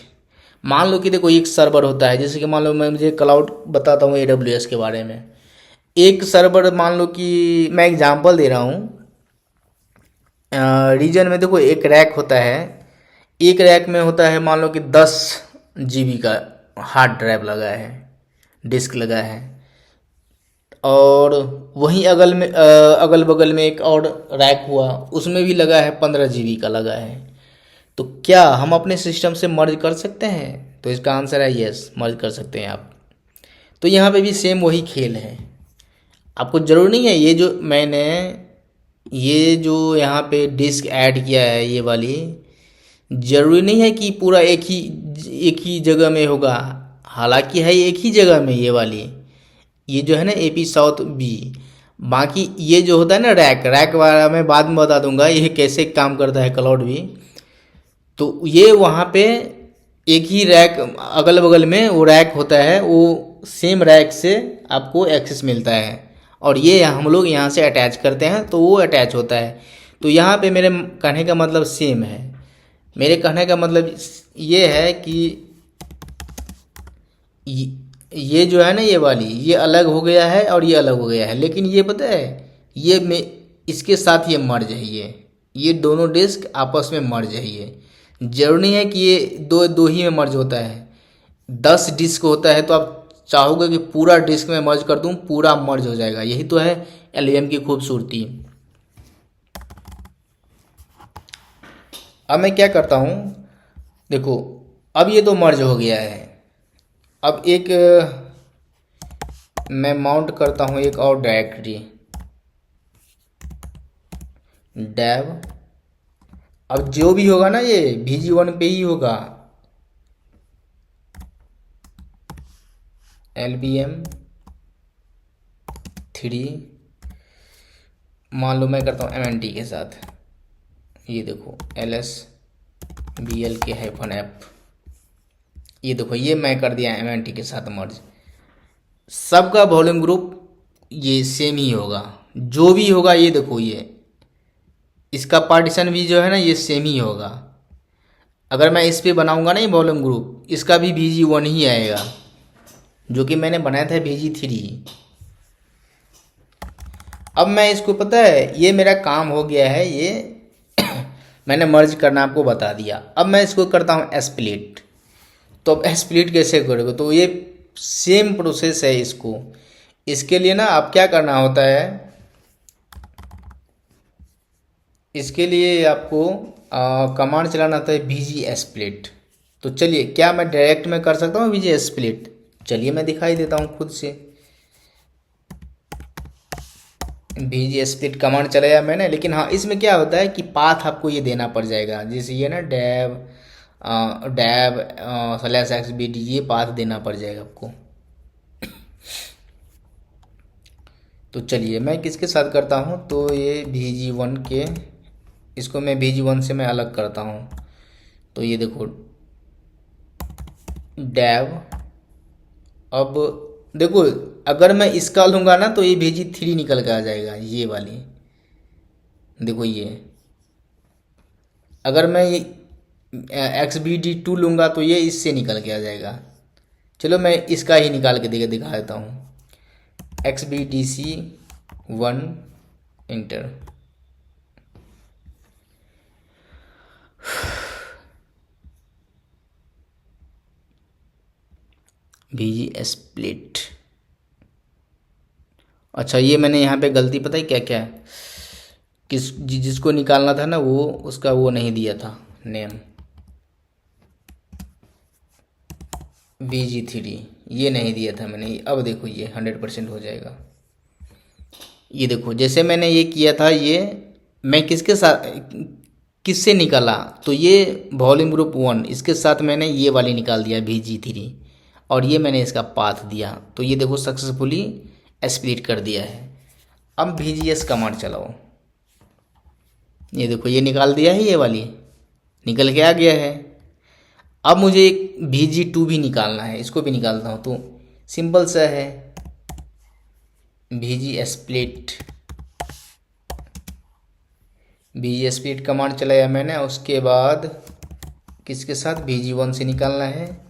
Speaker 1: मान लो कि देखो एक सर्वर होता है, जैसे कि मान लो मैं मुझे क्लाउड बताता हूँ AWS के बारे में। एक सर्वर मान लो कि मैं एग्जांपल दे रहा हूँ, रीजन में देखो एक रैक होता है, एक रैक में होता है मान लो कि 10 GB का हार्ड ड्राइव लगा है, डिस्क लगा है। और वहीं अगल बगल में एक और रैक हुआ, उसमें भी लगा है 15 GB का लगा है। तो क्या हम अपने सिस्टम से मर्ज कर सकते हैं, तो इसका आंसर है यस, मर्ज कर सकते हैं आप। तो यहाँ पे भी सेम वही खेल है। आपको ज़रूर नहीं है ये जो यहाँ पे डिस्क ऐड किया है ये वाली, ज़रूरी नहीं है कि पूरा एक ही जगह में होगा। हालांकि है एक ही जगह में ये वाली, ये जो है ना AP साउथ B। बाकी ये जो होता है ना रैक वाला मैं बाद में बता दूंगा ये कैसे काम करता है क्लाउड भी। तो ये वहाँ पे एक ही रैक अगल बगल में वो रैक होता है, वो सेम रैक से आपको एक्सेस मिलता है। और ये हम लोग यहाँ से अटैच करते हैं तो वो अटैच होता है। तो यहाँ पे मेरे कहने का मतलब सेम है। मेरे कहने का मतलब ये है कि ये जो है ना, ये वाली ये अलग हो गया है और ये अलग हो गया है, लेकिन ये पता है ये में इसके साथ ये मर्ज है, ये दोनों डिस्क आपस में मर्ज है। ये जरूरी नहीं है कि ये दो दो ही में मर्ज होता है। 10 डिस्क होता है तो आप चाहोगे कि पूरा डिस्क में मर्ज कर दूं, पूरा मर्ज हो जाएगा। यही तो है एलवीएम की खूबसूरती। अब मैं क्या करता हूँ, देखो अब ये तो मर्ज हो गया है। अब एक मैं माउंट करता हूँ एक और डायरेक्टरी डेव। अब जो भी होगा ना ये VG1 पे ही होगा। LBM3 मान लो मैं करता हूँ MNT के साथ। ये देखो LSBLK-F, ये देखो ये मैं कर दिया MNT के साथ मर्ज। सबका वॉल्यूम ग्रुप ये सेम ही होगा, जो भी होगा ये देखो ये इसका पार्टीशन भी जो है ना ये सेम ही होगा। अगर मैं इस पे बनाऊंगा ना ये वॉल्यूम ग्रुप, इसका भी VG1 ही आएगा, जो कि मैंने बनाया था VG3। अब मैं इसको पता है ये मेरा काम हो गया है, ये मैंने मर्ज करना आपको बता दिया। अब मैं इसको करता हूँ स्प्लिट। तो अब स्प्लिट कैसे करोगे, तो ये सेम प्रोसेस है इसको। इसके लिए ना आप क्या करना होता है, इसके लिए आपको कमांड चलाना होता है VG स्प्लिट। तो चलिए क्या मैं डायरेक्ट में कर सकता हूँ VG स्प्लिट? चलिए मैं दिखाई देता हूँ खुद से। VG स्प्लिट कमांड चलाया मैंने, लेकिन हाँ इसमें क्या होता है कि पाथ आपको ये देना पड़ जाएगा। जैसे ये ना डेव/XBD, ये पाथ देना पड़ जाएगा आपको। तो चलिए मैं किसके साथ करता हूँ, तो ये VG1 के, इसको मैं VG1 से मैं अलग करता हूँ। तो ये देखो डेव। अब देखो अगर मैं इसका लूँगा ना तो ये VG3 निकल के आ जाएगा, ये वाली देखो ये। अगर मैं ये XBD2 लूँगा तो ये इससे निकल के आ जाएगा। चलो मैं इसका ही निकाल के दिखा देता हूँ। XBDC1 inter. VG split. अच्छा ये मैंने यहाँ पे गलती पता है क्या क्या है, जिसको निकालना था ना वो उसका वो नहीं दिया था नेम, VG3 ये नहीं दिया था मैंने। अब देखो ये 100% हो जाएगा। ये देखो जैसे मैंने ये किया था, ये मैं किसके साथ किससे निकाला, तो ये वॉल्यूम ग्रुप 1 इसके साथ मैंने ये वाली निकाल दिया VG3, और ये मैंने इसका पाथ दिया। तो ये देखो सक्सेसफुली स्प्लिट कर दिया है। अब VGS कमांड चलाओ। ये देखो ये निकाल दिया है, ये वाली निकल के आ गया है। अब मुझे एक VG2 भी निकालना है, इसको भी निकालता हूँ। तो सिंपल सा है VG स्प्लिट कमांड चलाया मैंने। उसके बाद किसके साथ, VG1 से निकालना है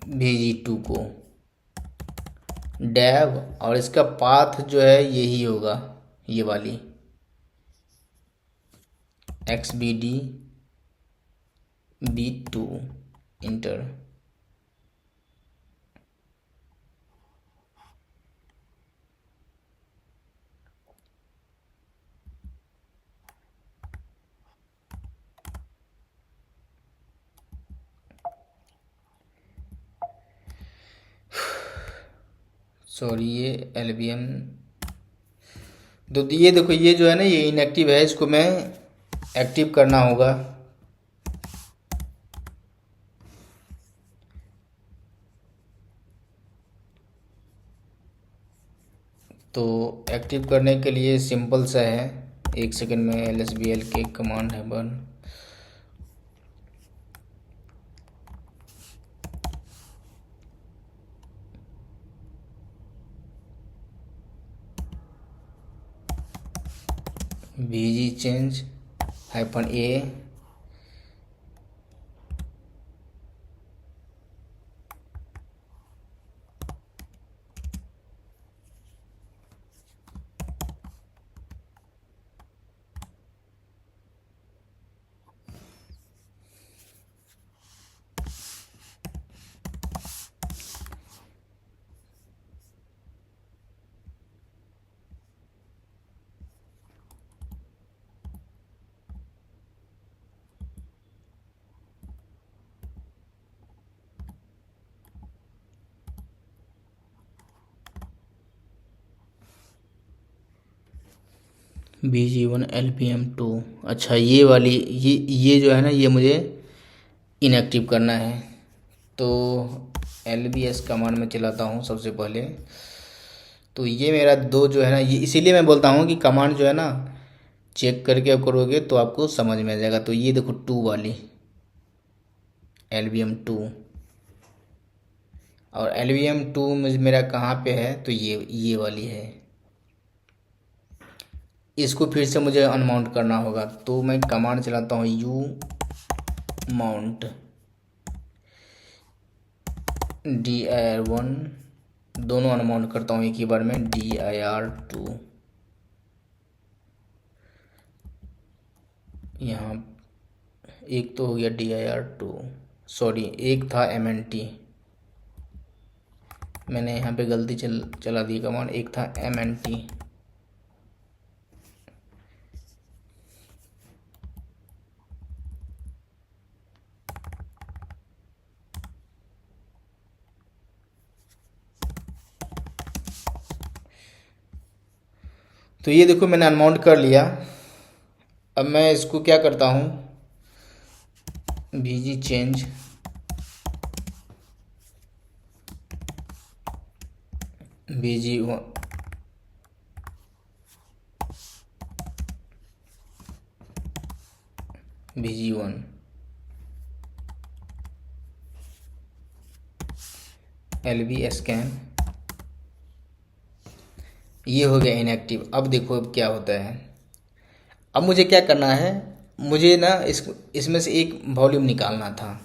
Speaker 1: VG2 को डेव, और इसका पाथ जो है यही होगा, ये वाली XBD-B2 इंटर। सॉरी ये LBM। तो ये देखो ये जो है ना ये इनएक्टिव है, इसको मैं एक्टिव करना होगा। तो एक्टिव करने के लिए सिंपल सा है, 1 सेकंड में LSBL के कमांड है बन। VG change -A BG1 LPM2। अच्छा, ये वाली ये जो है ना, ये मुझे इनएक्टिव करना है। तो LBS कमांड में चलाता हूँ सबसे पहले। तो ये मेरा दो जो है ना, ये इसीलिए मैं बोलता हूँ कि कमांड जो है ना, चेक करके आप करोगे तो आपको समझ में आ जाएगा। तो ये देखो 2 वाली LBM2, और LBM2 मेरा कहाँ पे है, तो ये वाली है। इसको फिर से मुझे अनमाउंट करना होगा, तो मैं कमांड चलाता हूँ यू माउंट dir1, दोनों अनमाउंट करता हूँ एक ही बार में, dir2। यहाँ एक तो हो गया dir2, सॉरी एक था mnt, मैंने यहाँ पे गलती चला दी कमांड, एक था mnt। तो ये देखो मैंने अनमाउंट कर लिया। अब मैं इसको क्या करता हूँ, bg change bg1 bg1 LB scan, ये हो गया इनएक्टिव। अब देखो अब क्या होता है। अब मुझे क्या करना है, मुझे ना इसमें से एक वॉल्यूम निकालना था।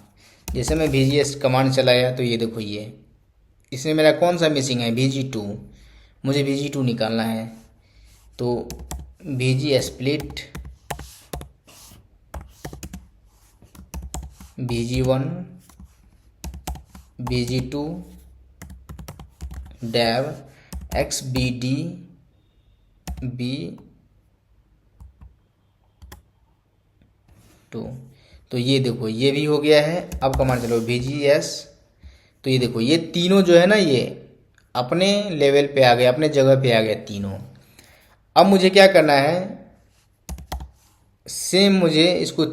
Speaker 1: जैसे मैं VGS कमांड चलाया तो ये देखो, ये इसमें मेरा कौन सा मिसिंग है, VG2। मुझे VG2 निकालना है। तो VG split VG1 VG2 dive XBD B2। तो ये देखो ये भी हो गया है। अब कमांड चलो VGS। तो ये देखो ये तीनों जो है ना, ये अपने लेवल पे आ गए, अपने जगह पे आ गए तीनों। अब मुझे क्या करना है, सेम मुझे इसको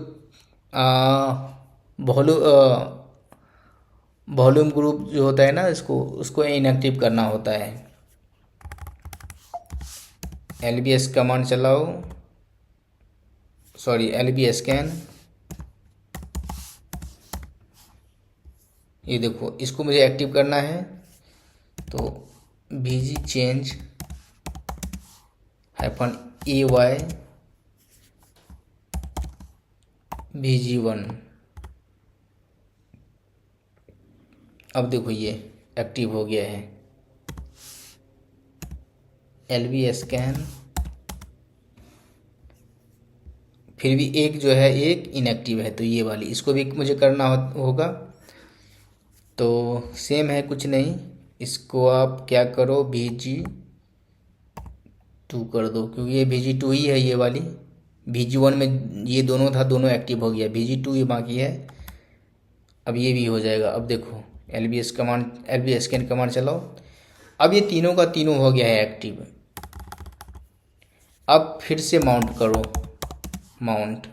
Speaker 1: वॉल्यूम ग्रुप जो होता है ना, इसको उसको इनएक्टिव करना होता है। LBS कमांड चलाओ, सॉरी LB स्कैन। ये देखो इसको मुझे एक्टिव करना है। तो VG चेंज -AY VG1। अब देखो ये एक्टिव हो गया है। LB स्कैन, फिर भी एक जो है एक इनएक्टिव है, तो ये वाली इसको भी मुझे करना होगा। तो सेम है, कुछ नहीं, इसको आप क्या करो VG2 कर दो, क्योंकि ये VG2 ही है ये वाली। VG1 में ये दोनों था, दोनों एक्टिव हो गया। VG2 ये बाकी है, अब ये भी हो जाएगा। अब देखो LB स्कैन कमांड चलाओ। अब ये तीनों का तीनों हो गया है एक्टिव। अब फिर से माउंट करो, माउंट।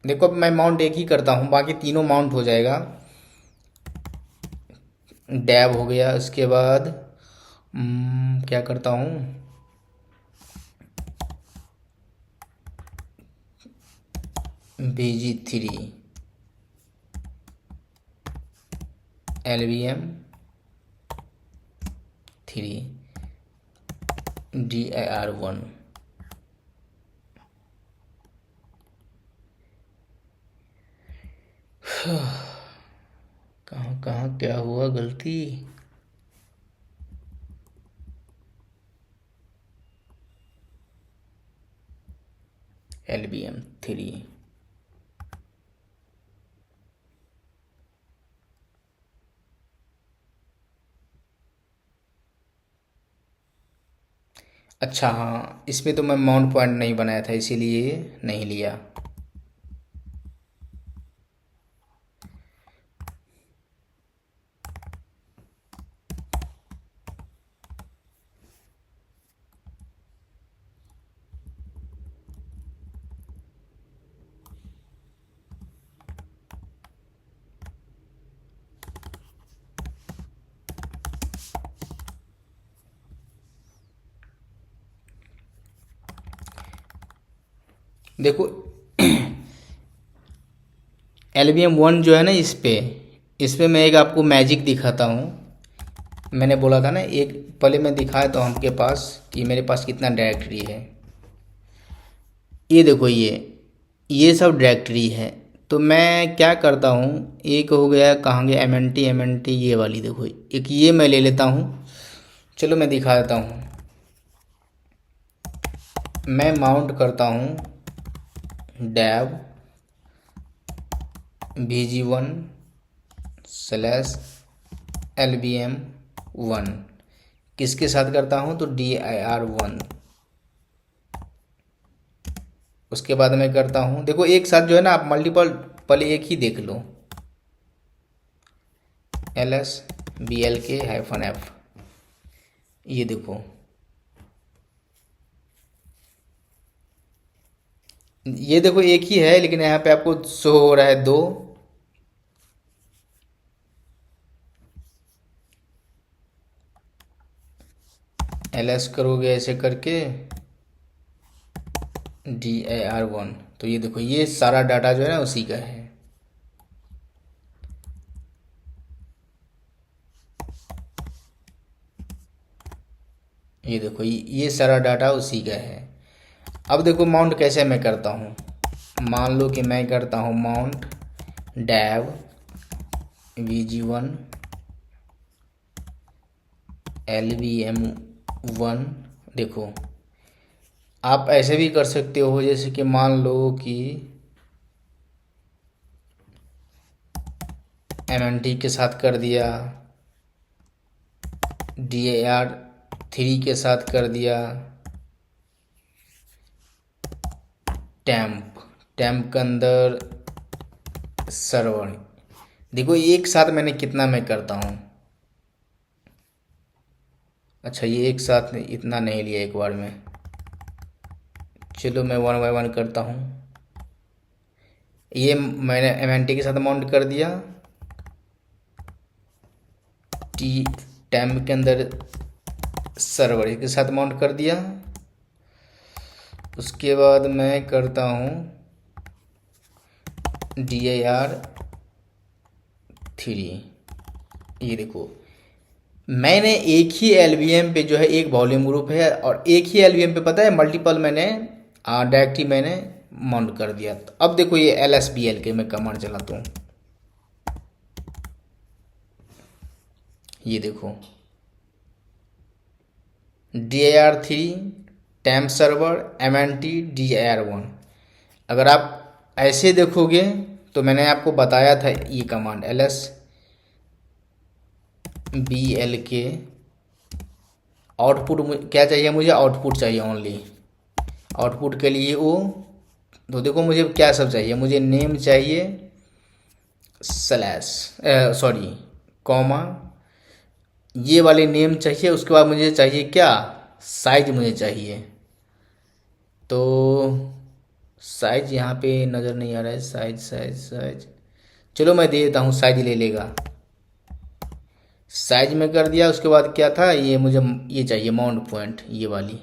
Speaker 1: देखो अब मैं माउंट एक ही करता हूँ, बाकी तीनों माउंट हो जाएगा। डैब हो गया, उसके बाद क्या करता हूँ, VG3 LBM3 dir1। कहाँ कहाँ क्या हुआ गलती। LBM3। अच्छा हाँ, इसमें तो मैं माउंट पॉइंट नहीं बनाया था, इसीलिए नहीं लिया। देखो LVM1 जो है ना, इस पे मैं एक आपको मैजिक दिखाता हूँ। मैंने बोला था ना, एक पहले मैं दिखाया तो हमके पास कि मेरे पास कितना डायरेक्टरी है। ये देखो, ये सब डायरेक्टरी है। तो मैं क्या करता हूँ, एक हो गया कहाँ गया, MNT ये वाली देखो, एक ये मैं ले लेता हूँ। चलो मैं दिखा देता हूँ। मैं माउंट करता हूँ डेव VG1/LVM1। किसके साथ करता हूँ तो DIR1। उसके बाद मैं करता हूँ, देखो एक साथ जो है ना, आप मल्टीपल पहले एक ही देख लो, LSBLK-F। ये देखो, ये देखो एक ही है, लेकिन यहाँ पे आपको शो हो रहा है 2। LS करोगे ऐसे करके DIR1, तो ये देखो ये सारा डाटा जो है ना उसी का है। ये देखो ये सारा डाटा उसी का है। अब देखो माउंट कैसे मैं करता हूँ। मान लो कि मैं करता हूँ माउंट डेव VG1/LVM1। देखो आप ऐसे भी कर सकते हो, जैसे कि मान लो कि MNT के साथ कर दिया, DIR3 के साथ कर दिया, टैम्प के अंदर सर्वर। देखो एक साथ मैंने कितना मैं करता हूँ। अच्छा, ये एक साथ इतना नहीं लिया एक बार में। चलो मैं 1 बाय 1 करता हूँ। ये मैंने MNT के साथ माउंट कर दिया, टैम्प के अंदर सर्वर के साथ माउंट कर दिया। उसके बाद मैं करता हूँ DIR3। ये देखो मैंने एक ही LVM पे जो है एक वॉल्यूम ग्रुप है, और एक ही LVM पे पता है मल्टीपल मैंने डायरेक्टरी मैंने माउंट कर दिया। तो अब देखो ये LSBL के मैं कमांड चलाता हूँ। ये देखो DIR3 temp server MNT DIR1। अगर आप ऐसे देखोगे तो मैंने आपको बताया था ये कमांड LSBLK। आउटपुट क्या चाहिए मुझे, आउटपुट चाहिए ओनली। आउटपुट के लिए वो, तो देखो मुझे क्या सब चाहिए, मुझे नेम चाहिए सॉरी कॉमा, ये वाले नेम चाहिए। उसके बाद मुझे चाहिए क्या, साइज मुझे चाहिए। तो साइज यहाँ पे नज़र नहीं आ रहा है, साइज चलो मैं दे देता हूँ, साइज ले लेगा। साइज में कर दिया। उसके बाद क्या था, ये मुझे ये चाहिए माउंट पॉइंट, ये वाली।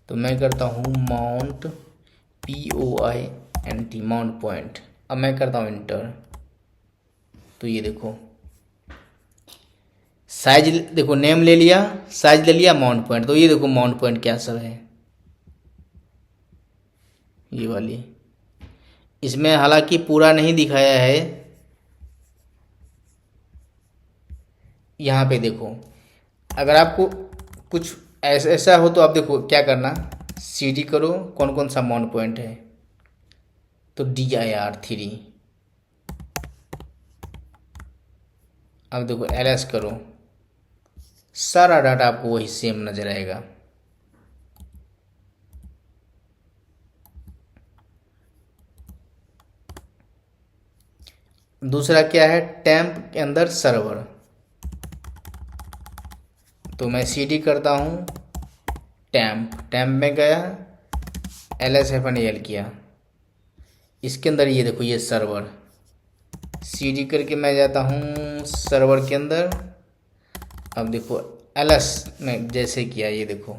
Speaker 1: तो मैं करता हूँ माउंट POINT माउंट पॉइंट। अब मैं करता हूँ इंटर। तो ये देखो साइज, देखो नेम ले लिया, साइज ले लिया, माउंट पॉइंट। तो ये देखो माउंट पॉइंट क्या सब है, ये वाली। इसमें हालांकि पूरा नहीं दिखाया है। यहाँ पे देखो, अगर आपको कुछ ऐसा हो तो आप देखो क्या करना, CD करो कौन कौन सा माउंट पॉइंट है, तो DIR3। अब देखो LS करो, सारा डाटा आपको वही सेम नजर आएगा। दूसरा क्या है, टैम्प के अंदर सर्वर। तो मैं CD करता हूँ टैम्प में गया, LS-AL किया, इसके अंदर ये देखो ये सर्वर। CD करके मैं जाता हूँ सर्वर के अंदर। अब देखो LS में जैसे किया, ये देखो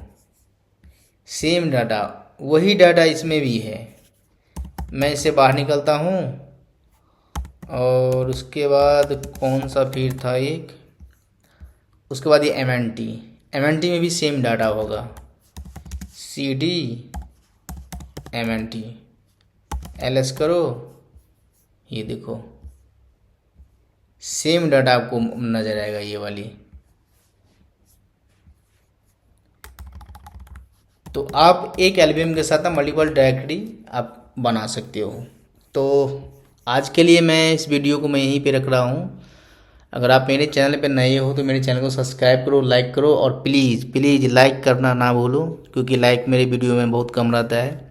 Speaker 1: सेम डाटा, वही डाटा इसमें भी है। मैं इससे बाहर निकलता हूँ। और उसके बाद कौन सा फिर था एक, उसके बाद ये एम एन टी में भी सेम डाटा होगा, C D M N T, L S करो, ये देखो सेम डाटा आपको नज़र आएगा ये वाली। तो आप एक एल्बम के साथ मल्टीपल डायरेक्टरी आप बना सकते हो। तो आज के लिए मैं इस वीडियो को मैं यहीं पे रख रहा हूँ। अगर आप मेरे चैनल पे नए हो तो मेरे चैनल को सब्सक्राइब करो, लाइक करो, और प्लीज़ प्लीज़ लाइक करना ना भूलो, क्योंकि लाइक मेरे वीडियो में बहुत कम रहता है।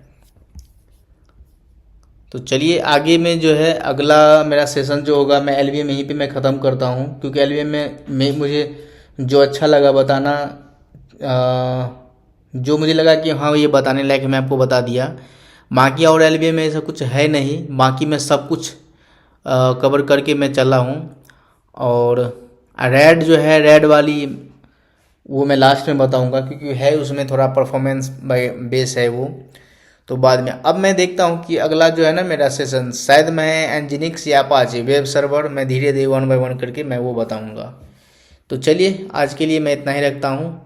Speaker 1: तो चलिए आगे में जो है अगला मेरा सेशन जो होगा, मैं एलबीएम यहीं पे मैं ख़त्म करता हूँ, क्योंकि एलबीएम में मुझे जो अच्छा लगा बताना, जो मुझे लगा कि हाँ ये बताने लायक है, मैं आपको बता दिया। बाकी और एलबीएम में ऐसा कुछ है नहीं, बाकी मैं सब कुछ कवर करके मैं चला हूँ। और रेड जो है, रेड वाली वो मैं लास्ट में बताऊंगा, क्योंकि है उसमें थोड़ा परफॉर्मेंस बेस है वो। तो बाद में अब मैं देखता हूँ कि अगला जो है ना मेरा सेशन, शायद मैं एनजिनिक्स या अपाचे वेब सर्वर मैं धीरे धीरे 1 बाय 1 करके मैं वो बताऊंगा। तो चलिए आज के लिए मैं इतना ही रखता हूँ।